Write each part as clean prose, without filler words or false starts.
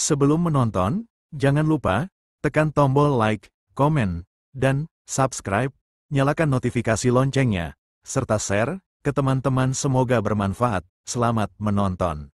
Sebelum menonton, jangan lupa tekan tombol like, komen, dan subscribe, nyalakan notifikasi loncengnya, serta share ke teman-teman. Semoga bermanfaat. Selamat menonton.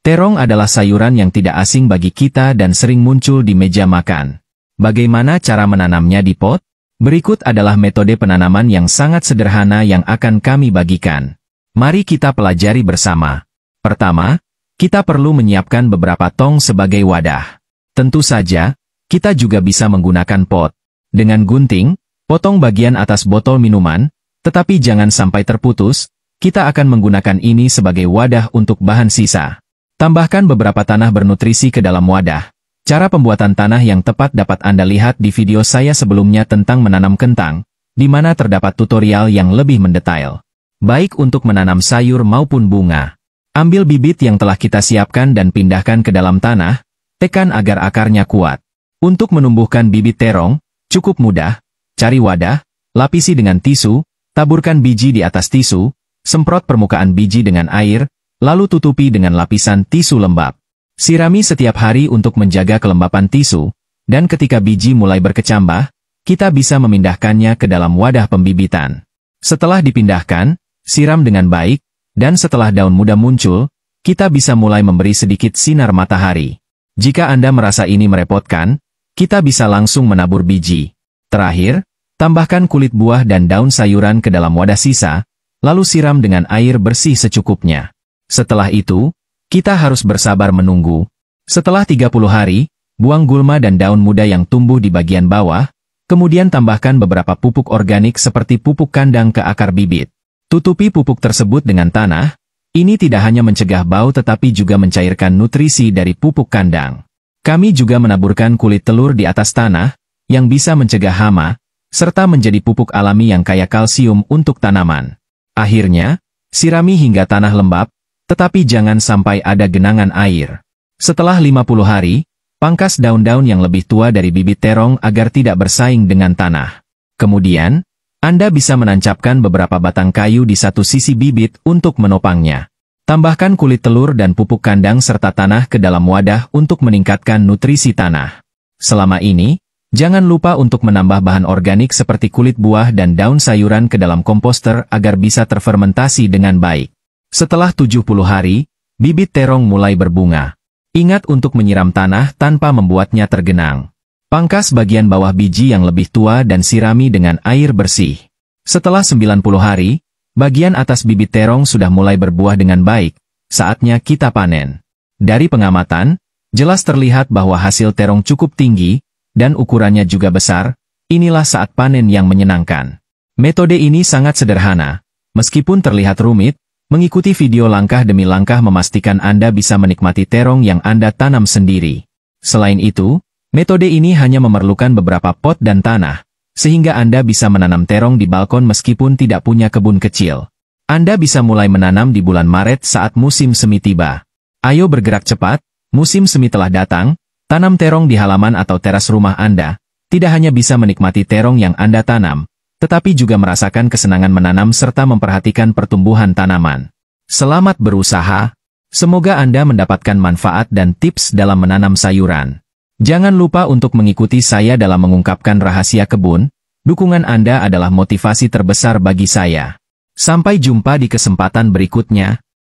Terong adalah sayuran yang tidak asing bagi kita dan sering muncul di meja makan. Bagaimana cara menanamnya di pot? Berikut adalah metode penanaman yang sangat sederhana yang akan kami bagikan. Mari kita pelajari bersama. Pertama, kita perlu menyiapkan beberapa tong sebagai wadah. Tentu saja, kita juga bisa menggunakan pot. Dengan gunting, potong bagian atas botol minuman, tetapi jangan sampai terputus. Kita akan menggunakan ini sebagai wadah untuk bahan sisa. Tambahkan beberapa tanah bernutrisi ke dalam wadah. Cara pembuatan tanah yang tepat dapat Anda lihat di video saya sebelumnya tentang menanam kentang, di mana terdapat tutorial yang lebih mendetail. Baik untuk menanam sayur maupun bunga. Ambil bibit yang telah kita siapkan dan pindahkan ke dalam tanah, tekan agar akarnya kuat. Untuk menumbuhkan bibit terong, cukup mudah. Cari wadah, lapisi dengan tisu, taburkan biji di atas tisu, semprot permukaan biji dengan air, lalu tutupi dengan lapisan tisu lembab. Sirami setiap hari untuk menjaga kelembapan tisu, dan ketika biji mulai berkecambah, kita bisa memindahkannya ke dalam wadah pembibitan. Setelah dipindahkan, siram dengan baik, dan setelah daun muda muncul, kita bisa mulai memberi sedikit sinar matahari. Jika Anda merasa ini merepotkan, kita bisa langsung menabur biji. Terakhir, tambahkan kulit buah dan daun sayuran ke dalam wadah sisa, lalu siram dengan air bersih secukupnya. Setelah itu, kita harus bersabar menunggu. Setelah 30 hari, buang gulma dan daun muda yang tumbuh di bagian bawah, kemudian tambahkan beberapa pupuk organik seperti pupuk kandang ke akar bibit. Tutupi pupuk tersebut dengan tanah. Ini tidak hanya mencegah bau tetapi juga mencairkan nutrisi dari pupuk kandang. Kami juga menaburkan kulit telur di atas tanah, yang bisa mencegah hama, serta menjadi pupuk alami yang kaya kalsium untuk tanaman. Akhirnya, sirami hingga tanah lembab, tetapi jangan sampai ada genangan air. Setelah 50 hari, pangkas daun-daun yang lebih tua dari bibit terong agar tidak bersaing dengan tanah. Kemudian, Anda bisa menancapkan beberapa batang kayu di satu sisi bibit untuk menopangnya. Tambahkan kulit telur dan pupuk kandang serta tanah ke dalam wadah untuk meningkatkan nutrisi tanah. Selama ini, jangan lupa untuk menambah bahan organik seperti kulit buah dan daun sayuran ke dalam komposter agar bisa terfermentasi dengan baik. Setelah 70 hari, bibit terong mulai berbunga. Ingat untuk menyiram tanah tanpa membuatnya tergenang. Pangkas bagian bawah biji yang lebih tua dan sirami dengan air bersih. Setelah 90 hari, bagian atas bibit terong sudah mulai berbuah dengan baik. Saatnya kita panen. Dari pengamatan, jelas terlihat bahwa hasil terong cukup tinggi, dan ukurannya juga besar. Inilah saat panen yang menyenangkan. Metode ini sangat sederhana. Meskipun terlihat rumit, mengikuti video langkah demi langkah memastikan Anda bisa menikmati terong yang Anda tanam sendiri. Selain itu, metode ini hanya memerlukan beberapa pot dan tanah, sehingga Anda bisa menanam terong di balkon meskipun tidak punya kebun kecil. Anda bisa mulai menanam di bulan Maret saat musim semi tiba. Ayo bergerak cepat, musim semi telah datang, tanam terong di halaman atau teras rumah Anda. Tidak hanya bisa menikmati terong yang Anda tanam, tetapi juga merasakan kesenangan menanam serta memperhatikan pertumbuhan tanaman. Selamat berusaha. Semoga Anda mendapatkan manfaat dan tips dalam menanam sayuran. Jangan lupa untuk mengikuti saya dalam mengungkapkan rahasia kebun. Dukungan Anda adalah motivasi terbesar bagi saya. Sampai jumpa di kesempatan berikutnya.